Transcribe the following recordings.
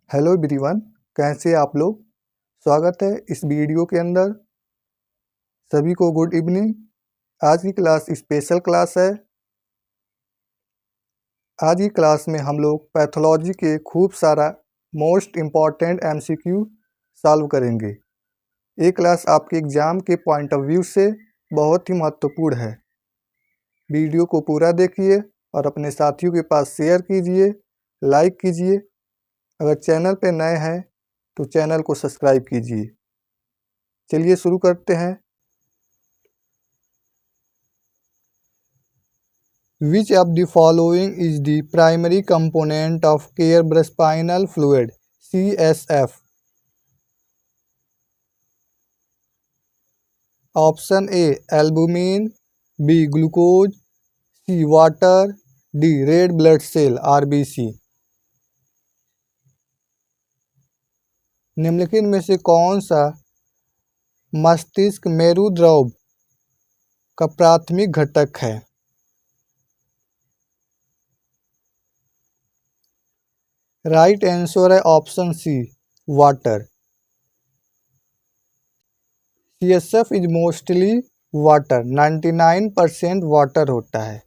Hello everyone, कैसे आप लोग। स्वागत है इस वीडियो के अंदर। सभी को गुड इवनिंग। आज की क्लास स्पेशल क्लास है। आज की क्लास में हम लोग पैथोलॉजी के खूब सारा मोस्ट इम्पॉर्टेंट एमसीक्यू सॉल्व करेंगे। ये क्लास आपके एग्ज़ाम के पॉइंट ऑफ व्यू से बहुत ही महत्वपूर्ण है। वीडियो को पूरा देखिए और अपने साथियों के पास शेयर कीजिए, लाइक कीजिए। अगर चैनल पे नए हैं तो चैनल को सब्सक्राइब कीजिए। चलिए शुरू करते हैं। Which of the following is the primary component of cerebrospinal fluid (CSF)? Option A albumin, B glucose, C water, D red blood cell (RBC). निम्नलिखित में से कौन सा मस्तिष्क मेरुद्रव का प्राथमिक घटक है? राइट आंसर है option C water. CSF is mostly water, 99% water होता है।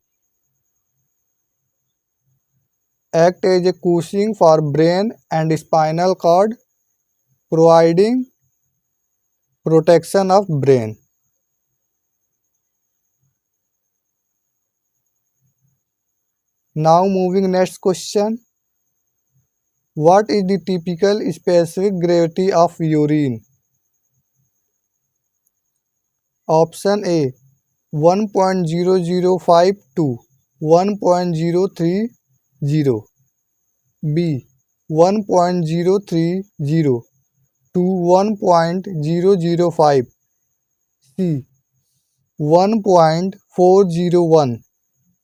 Act as a cushioning for brain and spinal cord, providing protection of brain. Now moving next question. What is the typical specific gravity of urine? Option A 1.005 to 1.030, B 1.030 to 1.005, C 1.401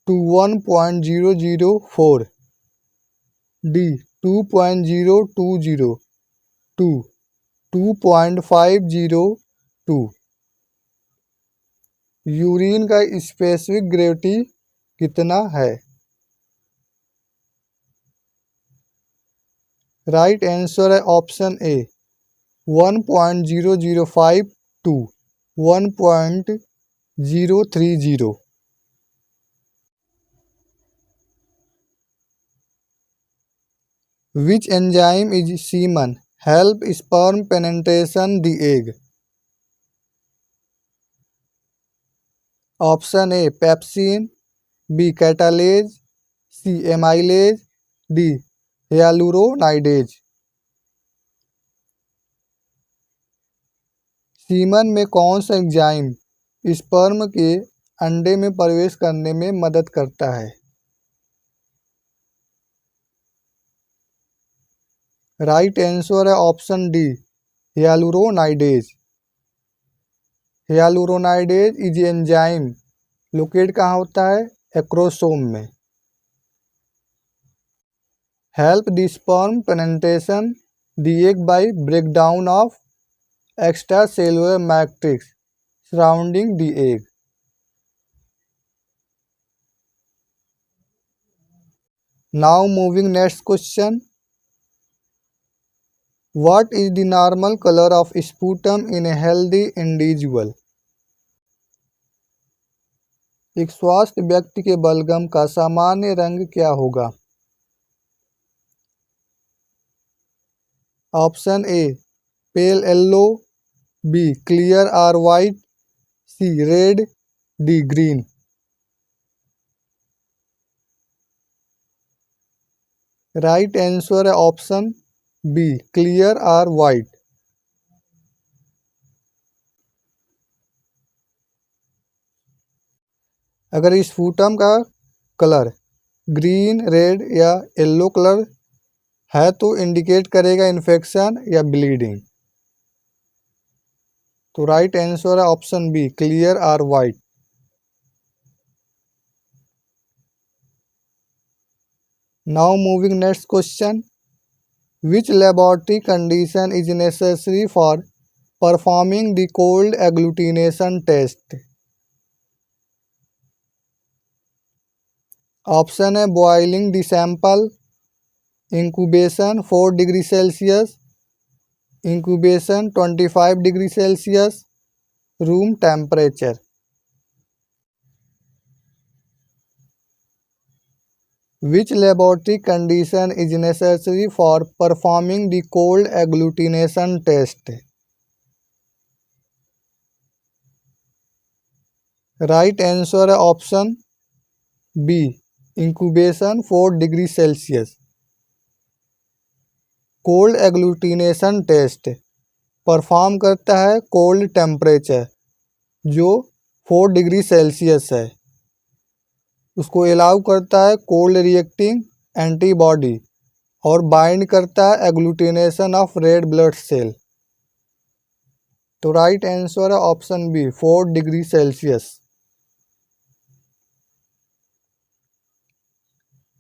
to 1.004, D 2.020 to 2.502। Urine का specific gravity कितना है? Right answer है option A 1.005 to 1.030। Which enzyme is semen help sperm penetration the egg? Option A pepsin, B catalase, C amylase, D hyaluronidase। Semen में कौन सा enzyme sperm के अंडे में प्रवेश करने में मदद करता है? राइट आंसर है option D hyaluronidase. Hyaluronidase is enzyme locate कहाँ होता है? एक्रोसोम में। Help the sperm penetration the egg by breakdown of extra cellular matrix surrounding the egg. Now moving next question. What is the normal color of sputum in a healthy individual? एक स्वस्थ व्यक्ति के बलगम का सामान्य रंग क्या होगा? Option A pale yellow, B clear और white, C red, D green. Right answer है ऑप्शन बी क्लियर और वाइट। अगर स्पुटम का कलर ग्रीन, रेड या येलो कलर है तो इंडिकेट करेगा इन्फेक्शन या ब्लीडिंग। तो राइट आंसर है ऑप्शन बी क्लियर और white. Now moving next question. Which laboratory condition is necessary for performing the cold agglutination test? Option है boiling the sample, incubation 4 degree Celsius, incubation 25 degree Celsius, room temperature. Which laboratory condition is necessary for performing the cold agglutination test? Right answer है option B, incubation 4 degree Celsius. Cold agglutination test perform करता है cold temperature जो 4 degree Celsius है, उसको allow करता है cold reacting antibody और bind करता है agglutination of red blood cell. तो राइट आंसर है option B 4 degree Celsius.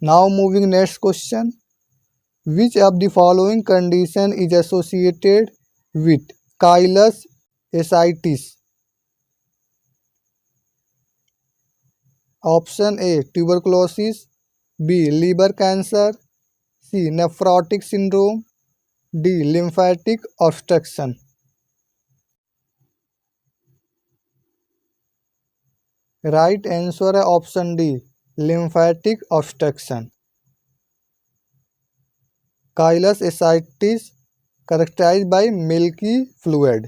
Now moving next question, which of the following condition is associated with chylous ascites? Option A tuberculosis, B liver cancer, C nephrotic syndrome, D lymphatic obstruction. Right answer है option D lymphatic obstruction. Chylous ascites characterized by milky fluid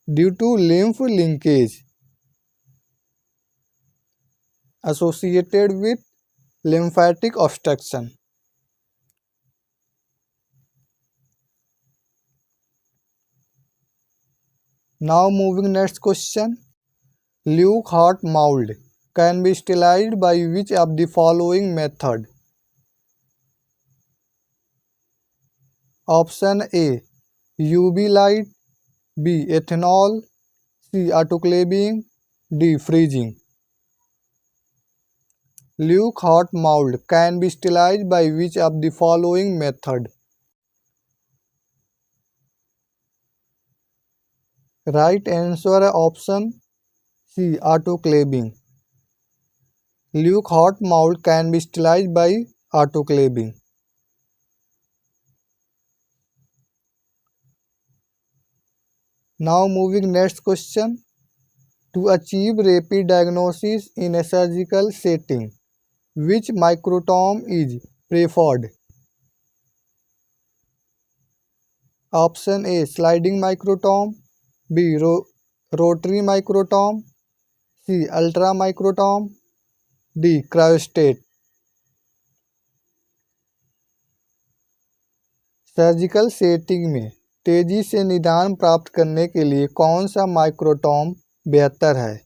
due to lymph linkage associated with lymphatic obstruction. Now moving next question, Luke heart mold can be sterilized by which of the following method? Option A UV light, B ethanol, C autoclaving, D freezing. Luke heart mold can be sterilized by which of the following method? Right answer है option C autoclaving. Luke heart mold can be sterilized by autoclaving. Now moving next question, to achieve rapid diagnosis in a surgical setting, which microtome is preferred? Option A sliding microtome, B rotary microtome, C ultra microtome, D cryostat. Surgical setting में तेजी से निदान प्राप्त करने के लिए कौन सा माइक्रोटॉम बेहतर है?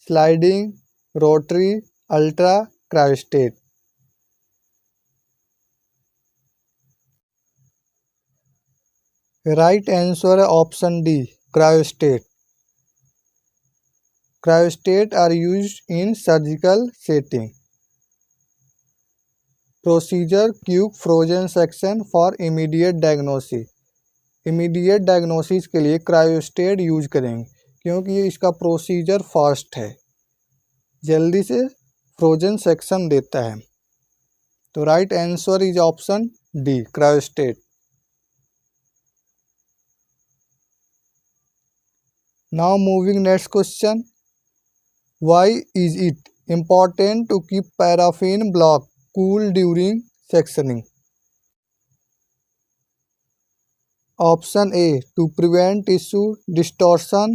Sliding, rotary, ultra, cryostat. Right answer है option D cryostat. Cryostat are used in surgical setting. Procedure cube frozen section for immediate diagnosis. Immediate diagnosis के लिए क्रायोस्टेट यूज करेंगे क्योंकि ये इसका प्रोसीजर फास्ट है, जल्दी से फ्रोजन सेक्शन देता है। तो right answer is option D cryostat. Now moving next question, why is it important to keep paraffin block cool during sectioning? Option A to prevent tissue distortion,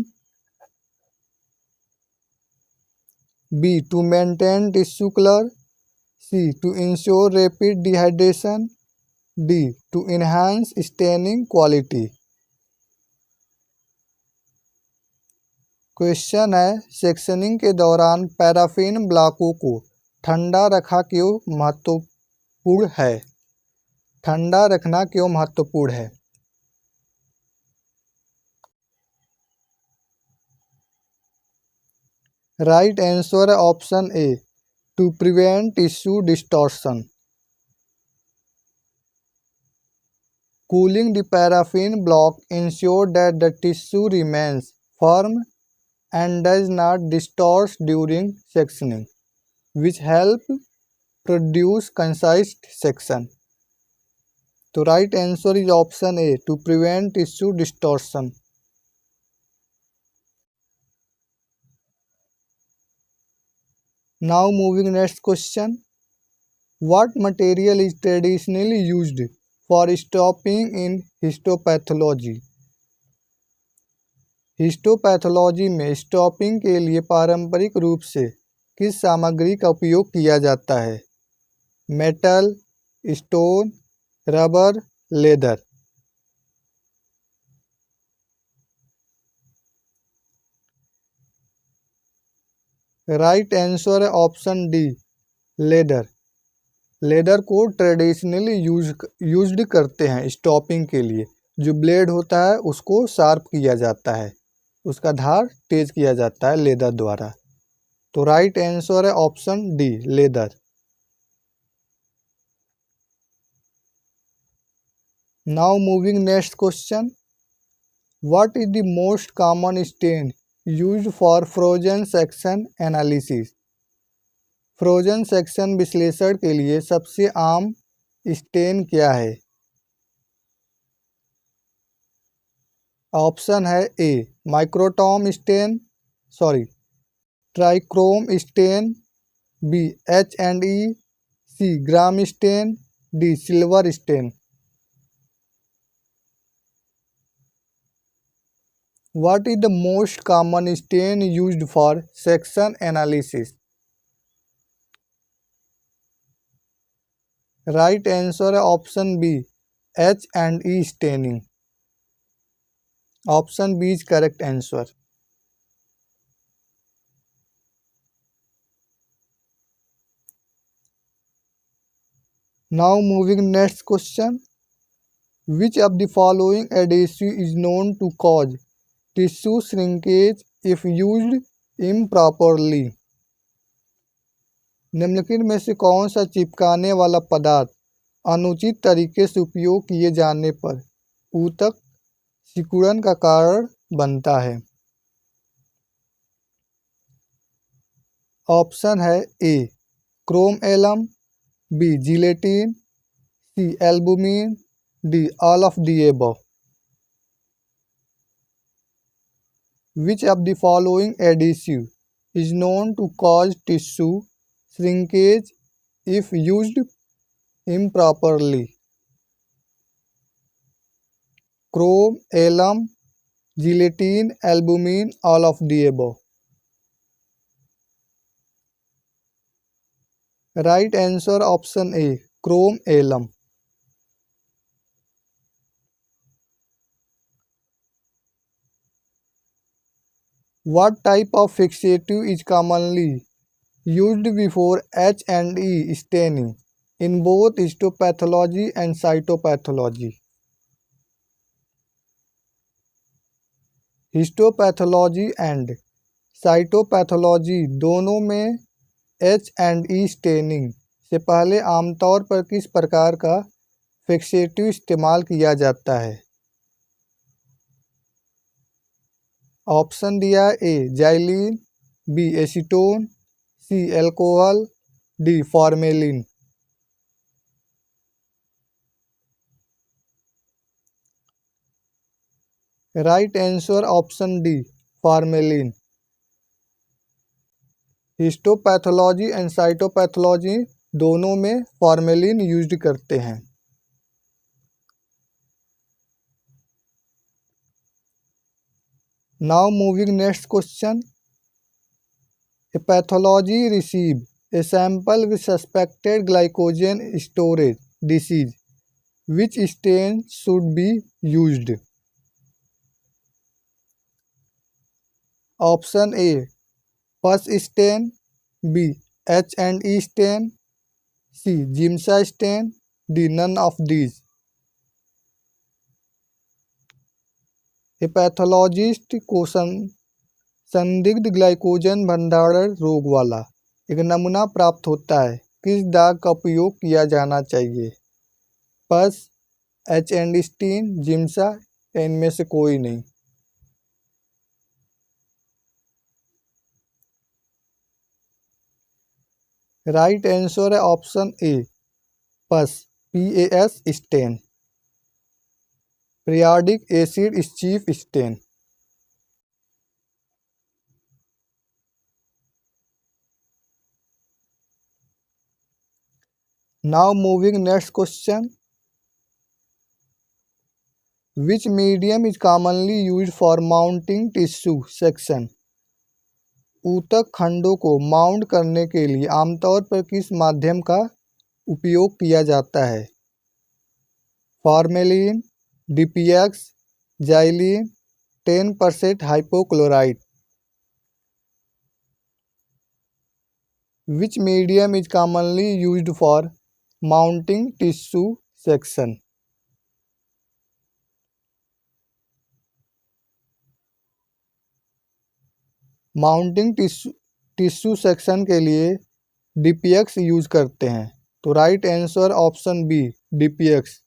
B to maintain tissue color, C to ensure rapid dehydration, D to enhance staining quality. Question है, sectioning के दौरान paraffin ब्लॉकों को ठंडा रखा क्यों महत्वपूर्ण है? ठंडा रखना क्यों महत्वपूर्ण है? राइट आंसर है option A to prevent tissue distortion. Cooling the paraffin block ensure that the tissue remains firm and does not distort during sectioning, which help produce concise section. तो right answer is option A, to prevent tissue distortion. Now moving next question, what material is traditionally used for stopping in histopathology. Histopathology में stopping के लिए पारंपरिक रूप से किस सामग्री का उपयोग किया जाता है? Metal, stone, rubber, leather. Right answer है ऑप्शन डी, लेदर। लेदर को ट्रेडिशनली यूज्ड करते हैं स्टॉपिंग के लिए। जो ब्लेड होता है उसको शार्प किया जाता है, उसका धार तेज किया जाता है लेदर द्वारा। तो राइट आंसर है option D, leather. Now moving next question, what is the most common stain used for frozen section analysis. Frozen section विश्लेषण के लिए सबसे आम स्टेन क्या है? ऑप्शन है A, microtome stain, sorry trichrome stain, B H&E, C gram stain, D silver stain. What is the most common stain used for section analysis? Right answer है option B, H&E staining. Option B is correct answer. Now moving next question, which of the following adhesive is known to cause tissue shrinkage if used improperly? निम्नलिखित में से कौन सा चिपकाने वाला पदार्थ अनुचित तरीके से उपयोग किए जाने पर ऊतक सिकुड़न का कारण बनता है? ऑप्शन है A, chrome alum, B gelatin, C albumin, D all of the above. Which of the following adhesive is known to cause tissue shrinkage if used improperly? Chrome, alum, gelatin, albumin, all of the above. Right answer option A, chrome alum. What type of fixative is commonly used before H&E staining in both histopathology and cytopathology? Histopathology and cytopathology दोनों में H&E staining से पहले आमतौर पर किस प्रकार का fixative इस्तेमाल किया जाता है? ऑप्शन दिया A, xylene, B acetone, C alcohol, D formalin. Right answer option D, formalin. Histopathology and cytopathology दोनों में फॉर्मेलिन यूज्ड करते हैं। Now moving next question, a pathology receive a sample with suspected glycogen storage disease, which stain should be used? Option A, PAS stain, B H&E stain, C Giemsa stain, D none of these. Pathologist को संदिग्ध glycogen भंडारण रोग वाला एक नमूना प्राप्त होता है, किस दाग का उपयोग किया जाना चाहिए? पस, H&E स्टेन, जिम्सा, इनमें से कोई नहीं। राइट आंसर है option A, PAS, PAS stain. Periodic acid is chief stain. Now moving next question. Which medium is commonly used for mounting tissue section? ऊतक खंडों को माउंट करने के लिए आमतौर पर किस माध्यम का उपयोग किया जाता है? Formalin, DPX, xylene, 10% hypochlorite. Which medium is commonly used for mounting tissue section? Mounting tissue section के लिए डीपीएक्स यूज करते हैं, तो right answer option B DPX.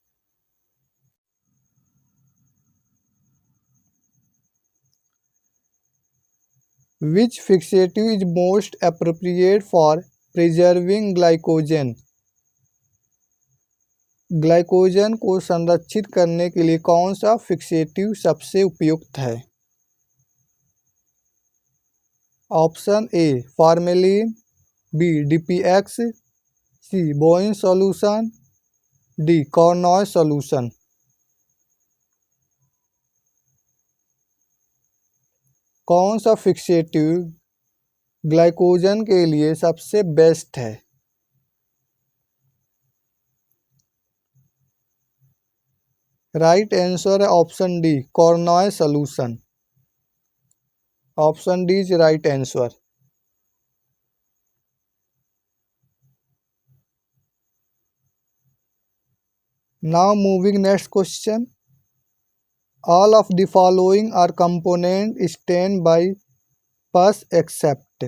Which fixative is most appropriate for preserving glycogen? Glycogen को संरक्षित करने के लिए कौन सा फिक्सेटिव सबसे उपयुक्त है? Option A formalin, B DPX, C Bouin solution, D Carnoy solution. कौन सा फिक्सेटिव ग्लाइकोजन के लिए सबसे बेस्ट है? राइट आंसर है option D Carnoy solution. Option D is right answer. Now moving next question. All of the following are components stained by pus except.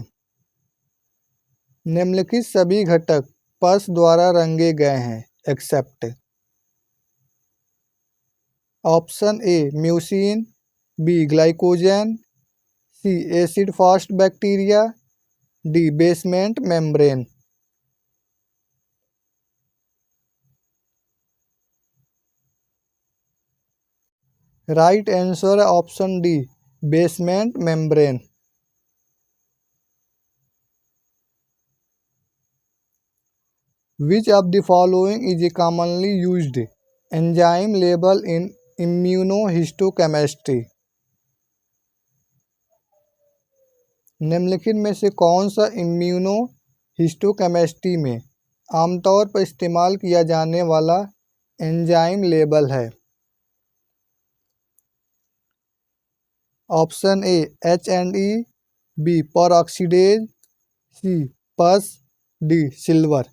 निम्नलिखित सभी घटक पस द्वारा रंगे गए हैं except. Option A mucin, B glycogen, C acid fast bacteria, D basement membrane. Right answer है option D basement membrane. Which of the following is a commonly used enzyme label in immunohistochemistry? निम्नलिखित में से कौन सा immunohistochemistry में आमतौर पर इस्तेमाल किया जाने वाला एंजाइम लेबल है? Option A H&E, B peroxidase, C PAS, D silver.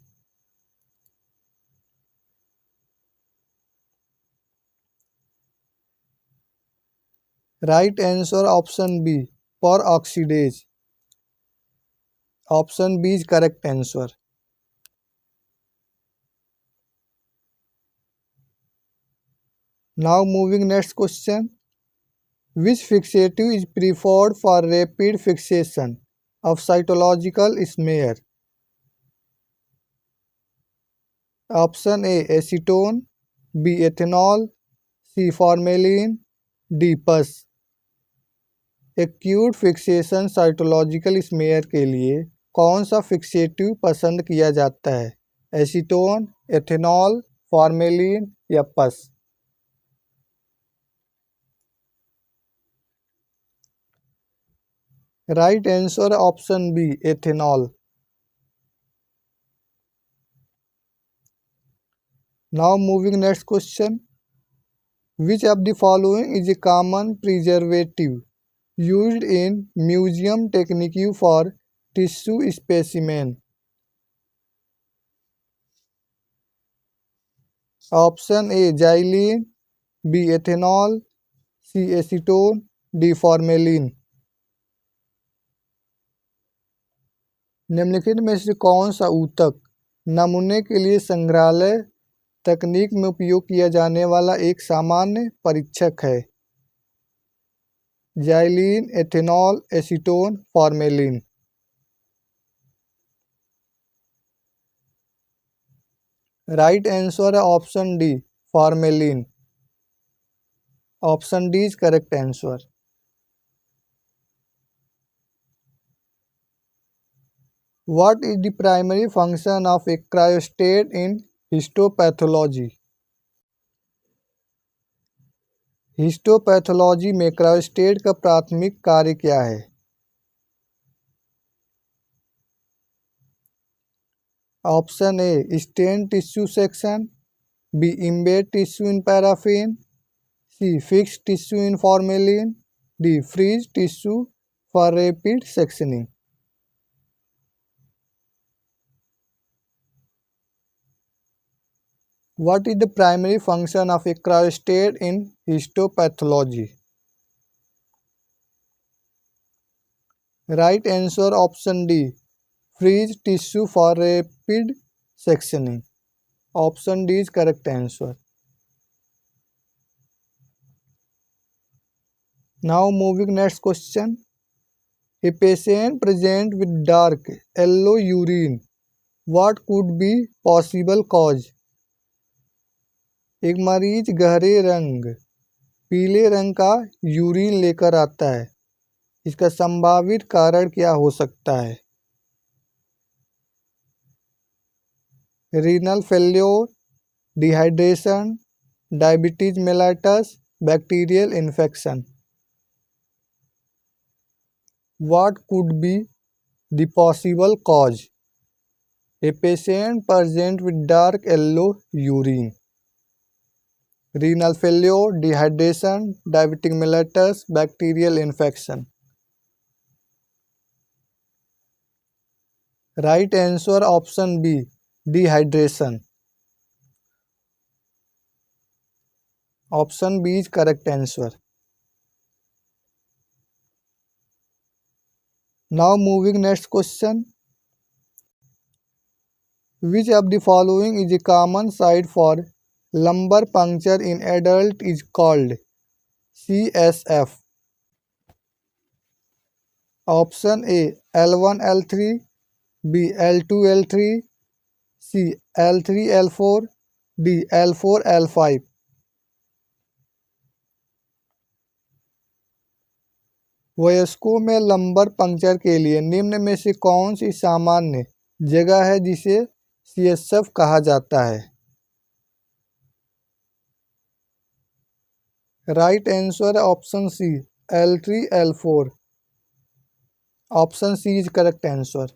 Right answer option B peroxidase. Option B is correct answer. Now moving next question. Which fixative is preferred for rapid fixation of cytological smear? Option A acetone, B ethanol, C formalin, D PAS. Acute fixation cytological smear के लिए कौन सा fixative पसंद किया जाता है? Acetone, ethanol, formalin या PAS. Right answer option B ethanol. Now moving next question. Which of the following is a common preservative used in museum technique for tissue specimen? Option A xylene, B ethanol, C acetone, D formalin. निम्नलिखित में से कौन सा ऊतक नमूने के लिए संग्रहालय तकनीक में उपयोग किया जाने वाला एक सामान्य परीक्षक है? Xylene, ethanol, acetone, formalin. Right answer है option D formalin. Option D is correct answer. What is the primary function of a cryostat in histopathology? Histopathology में क्रायोस्टेट का प्राथमिक कार्य क्या है? Option A stain tissue section, B embed tissue in paraffin, C fix tissue in formalin, D freeze tissue for rapid sectioning. What is the primary function of a cryostat in histopathology? Right answer option D. Freeze tissue for rapid sectioning. Option D is correct answer. Now moving next question. A patient present with dark yellow urine. What could be possible cause? एक मरीज गहरे रंग पीले रंग का urine लेकर आता है, इसका संभावित कारण क्या हो सकता है? Renal failure, dehydration, diabetes mellitus, bacterial infection. What could be the possible cause? A patient present with dark yellow urine. Renal failure, dehydration, diabetic mellitus, bacterial infection. Right answer option B, dehydration. Option B is correct answer. Now moving next question. Which of the following is a common site for lumbar puncture in adult is called CSF? Option A L1 L3, B L2 L3, C L3 L4, D L4 L5. वयस्कों में lumbar puncture के लिए निम्न में से कौन सी सामान्य जगह है जिसे CSF कहा जाता है? Right answer option C L3 L4. Option C is correct answer.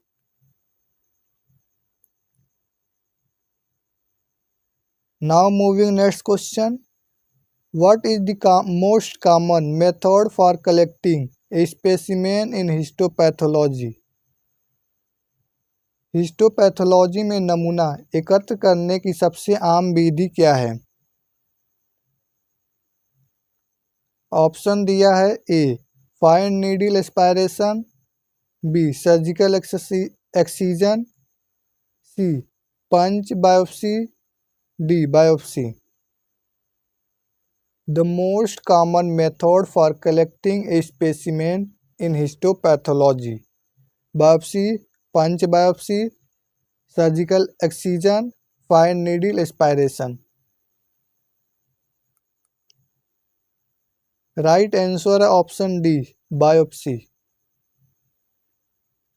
Now moving next question. What is the most common method for collecting a specimen in histopathology? Histopathology में नमूना एकत्र करने की सबसे आम विधि क्या है? ऑप्शन दिया है A fine needle aspiration, B surgical excision, C punch biopsy, D biopsy. The most common method for collecting a specimen in histopathology: biopsy, punch biopsy, surgical excision, fine needle aspiration. Right answer है option D, biopsy.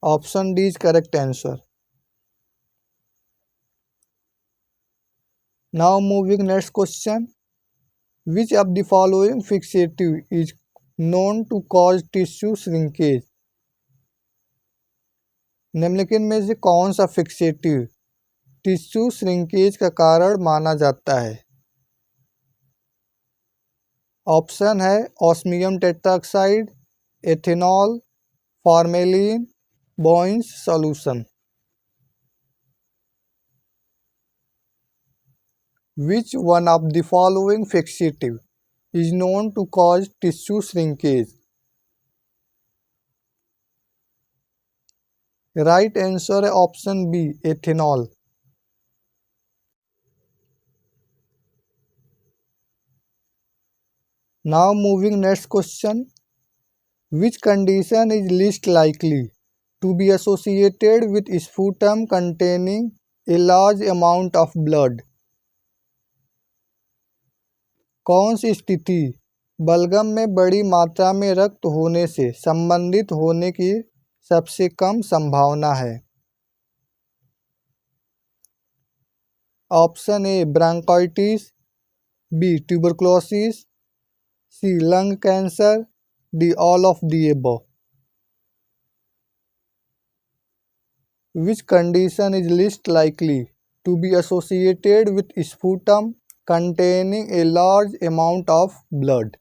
Option D is correct answer. Now moving next question. Which of the following fixative is known to cause tissue shrinkage? निम्नलिखित में से कौन सा fixative tissue shrinkage का कारण माना जाता है? ऑप्शन है osmium tetroxide, ethanol, formalin, Bouin's solution. Which one of the following fixative is known to cause tissue shrinkage? Right answer है option B ethanol. Now moving next question. Which condition is least likely to be associated with sputum containing a large amount of blood? कौन सी स्थिति बलगम में बड़ी मात्रा में रक्त होने से संबंधित होने की सबसे कम संभावना है? Option A bronchitis, B tuberculosis, C lung cancer, D all of the above. Which condition is least likely to be associated with sputum containing a large amount of blood?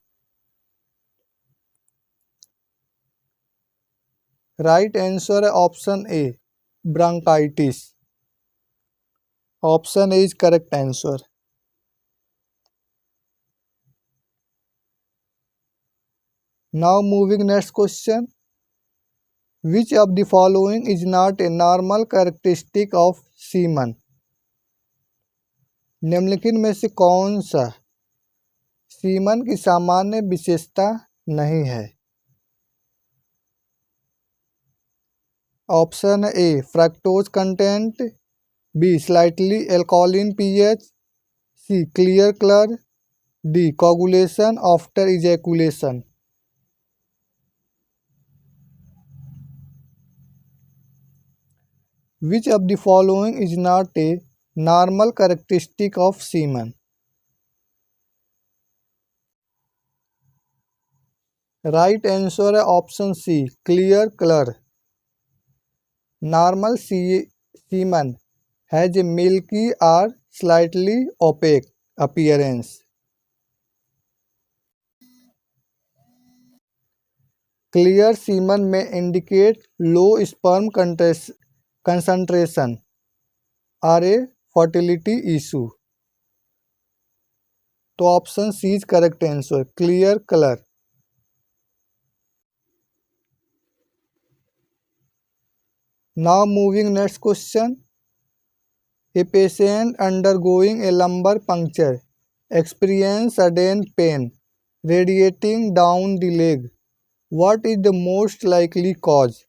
Right answer है option A, bronchitis. Option A is correct answer. Now moving next question. Which of the following is not a normal characteristic of semen? निम्नलिखित में से कौन सा semen की सामान्य विशेषता नहीं है? Option A fructose content, B slightly alkaline pH, C clear colour, D coagulation after ejaculation. Which of the following is not a normal characteristic of semen? Right answer है option C clear colour. Normal semen has a milky or slightly opaque appearance. Clear semen may indicate low sperm concentration or a fertility issue. तो option C is correct answer clear colour. Now moving next question. A patient undergoing a lumbar puncture experience sudden pain radiating down the leg. What is the most likely cause?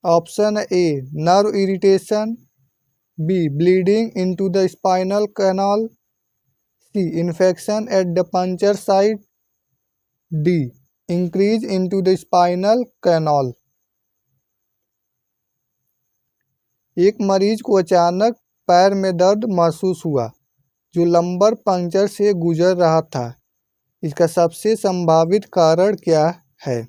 Option A nerve irritation, B bleeding into the spinal canal, C infection at the puncture site, D increase into the spinal canal. एक मरीज को अचानक पैर में दर्द महसूस हुआ जो लंबर पंक्चर से गुजर रहा था. इसका सबसे संभावित कारण क्या है?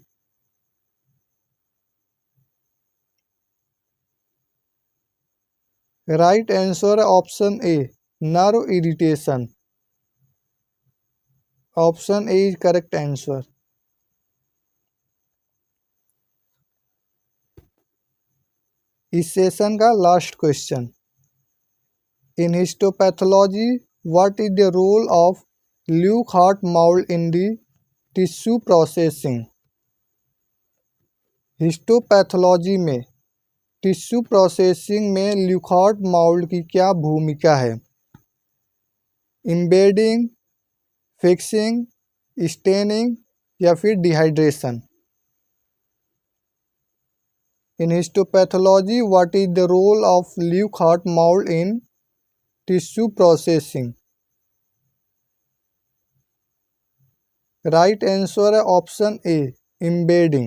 राइट आंसर है option A nerve irritation. Option A is correct answer. इस सेशन का last question. In histopathology what is the role of Leuckart mould in the tissue processing? Histopathology में टिश्यू प्रोसेसिंग में ल्यूक-हार्ट माउल्ड की क्या भूमिका है? Embedding, fixing, staining या फिर dehydration? In histopathology, what is the role of Leuch-Heart mold in tissue processing? Right answer है option A, embedding.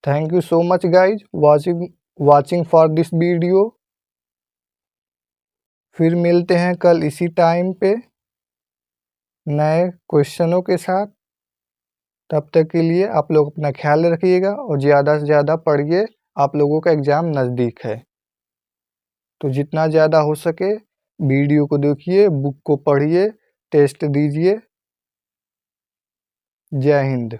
Thank you so much guys watching for this video. फिर मिलते हैं कल इसी टाइम पे नए क्वेश्चनों के साथ. तब तक के लिए आप लोग अपना ख्याल रखिएगा और ज़्यादा से ज़्यादा पढ़िए. आप लोगों का एग्ज़ाम नज़दीक है तो जितना ज़्यादा हो सके वीडियो को देखिए, बुक को पढ़िए, टेस्ट दीजिए. जय हिंद.